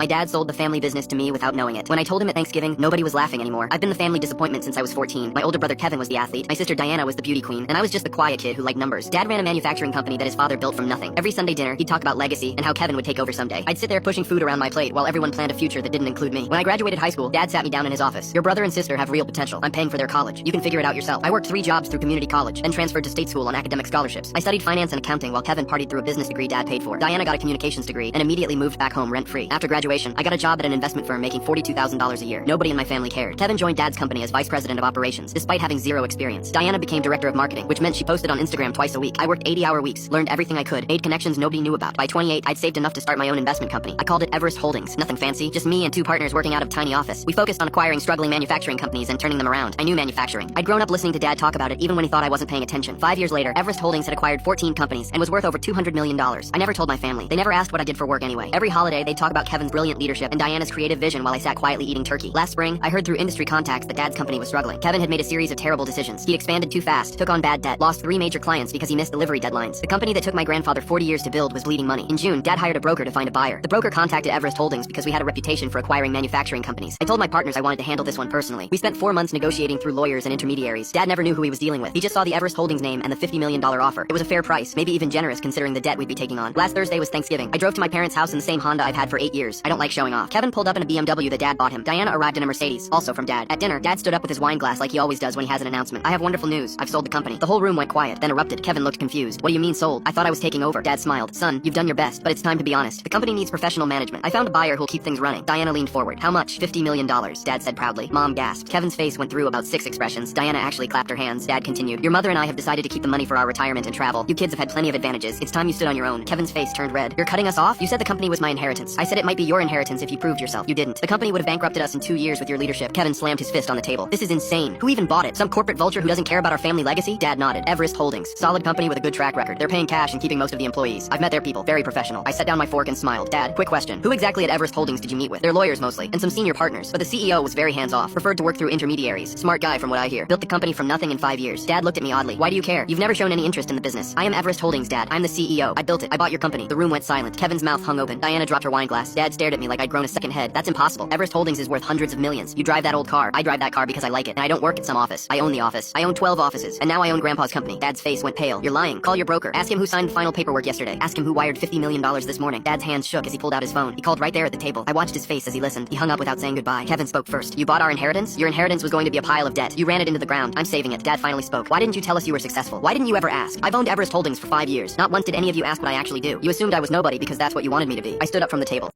My dad sold the family business to me without knowing it. When I told him at Thanksgiving, nobody was laughing anymore. I've been the family disappointment since I was 14. My older brother Kevin was the athlete, my sister Diana was the beauty queen, and I was just the quiet kid who liked numbers. Dad ran a manufacturing company that his father built from nothing. Every Sunday dinner, he'd talk about legacy and how Kevin would take over someday. I'd sit there pushing food around my plate while everyone planned a future that didn't include me. When I graduated high school, Dad sat me down in his office. Your brother and sister have real potential. I'm paying for their college. You can figure it out yourself. I worked 3 jobs through community college, then transferred to state school on academic scholarships. I studied finance and accounting while Kevin partied through a business degree Dad paid for. Diana got a communications degree and immediately moved back home rent-free. After graduation, I got a job at an investment firm making $42,000 a year. Nobody in my family cared. Kevin joined Dad's company as vice president of operations, despite having 0 experience. Diana became director of marketing, which meant she posted on Instagram twice a week. I worked 80-hour weeks, learned everything I could, made connections nobody knew about. By 28, I'd saved enough to start my own investment company. I called it Everest Holdings. Nothing fancy, just me and 2 partners working out of a tiny office. We focused on acquiring struggling manufacturing companies and turning them around. I knew manufacturing. I'd grown up listening to Dad talk about it even when he thought I wasn't paying attention. 5 years later, Everest Holdings had acquired 14 companies and was worth over $200 million. I never told my family. They never asked what I did for work anyway. Every holiday, they'd talk about Kevin's brilliant leadership and Diana's creative vision while I sat quietly eating turkey. Last spring, I heard through industry contacts that Dad's company was struggling. Kevin had made a series of terrible decisions. He'd expanded too fast, took on bad debt, lost 3 major clients because he missed delivery deadlines. The company that took my grandfather 40 years to build was bleeding money. In June, Dad hired a broker to find a buyer. The broker contacted Everest Holdings because we had a reputation for acquiring manufacturing companies. I told my partners I wanted to handle this one personally. We spent 4 months negotiating through lawyers and intermediaries. Dad never knew who he was dealing with. He just saw the Everest Holdings name and the $50 million offer. It was a fair price, maybe even generous considering the debt we'd be taking on. Last Thursday was Thanksgiving. I drove to my parents' house in the same Honda I've had for 8 years. I don't like showing off. Kevin pulled up in a BMW that Dad bought him. Diana arrived in a Mercedes, also from Dad. At dinner, Dad stood up with his wine glass like he always does when he has an announcement. I have wonderful news. I've sold the company. The whole room went quiet, then erupted. Kevin looked confused. What do you mean sold? I thought I was taking over. Dad smiled. Son, you've done your best, but it's time to be honest. The company needs professional management. I found a buyer who'll keep things running. Diana leaned forward. How much? $50 million, Dad said proudly. Mom gasped. Kevin's face went through about 6 expressions. Diana actually clapped her hands. Dad continued. Your mother and I have decided to keep the money for our retirement and travel. You kids have had plenty of advantages. It's time you stood on your own. Kevin's face turned red. You're cutting us off? You said the company was my inheritance. I said it might be your inheritance if you proved yourself. You didn't. The company would have bankrupted us in 2 years with your leadership. Kevin slammed his fist on the table. This is insane. Who even bought it? Some corporate vulture who doesn't care about our family legacy? Dad nodded. Everest Holdings. Solid company with a good track record. They're paying cash and keeping most of the employees. I've met their people. Very professional. I set down my fork and smiled. Dad, quick question. Who exactly at Everest Holdings did you meet with? They're lawyers mostly, and some senior partners. But the CEO was very hands-off. Preferred to work through intermediaries. Smart guy from what I hear. Built the company from nothing in 5 years. Dad looked at me oddly. Why do you care? You've never shown any interest in the business. I am Everest Holdings, Dad. I'm the CEO. I built it. I bought your company. The room went silent. Kevin's mouth hung open. Diana dropped her wine glass. Dad stared at me like I'd grown a second head. That's impossible. Everest Holdings is worth hundreds of millions. You drive that old car. I drive that car because I like it. And I don't work at some office. I own the office. I own 12 offices. And now I own Grandpa's company. Dad's face went pale. You're lying. Call your broker. Ask him who signed the final paperwork yesterday. Ask him who wired $50 million this morning. Dad's hands shook as he pulled out his phone. He called right there at the table. I watched his face as he listened. He hung up without saying goodbye. Kevin spoke first. You bought our inheritance? Your inheritance was going to be a pile of debt. You ran it into the ground. I'm saving it. Dad finally spoke. Why didn't you tell us you were successful? Why didn't you ever ask? I've owned Everest Holdings for 5 years. Not once did any of you ask what I actually do. You assumed I was nobody because that's what you wanted me to be. I stood up from the table.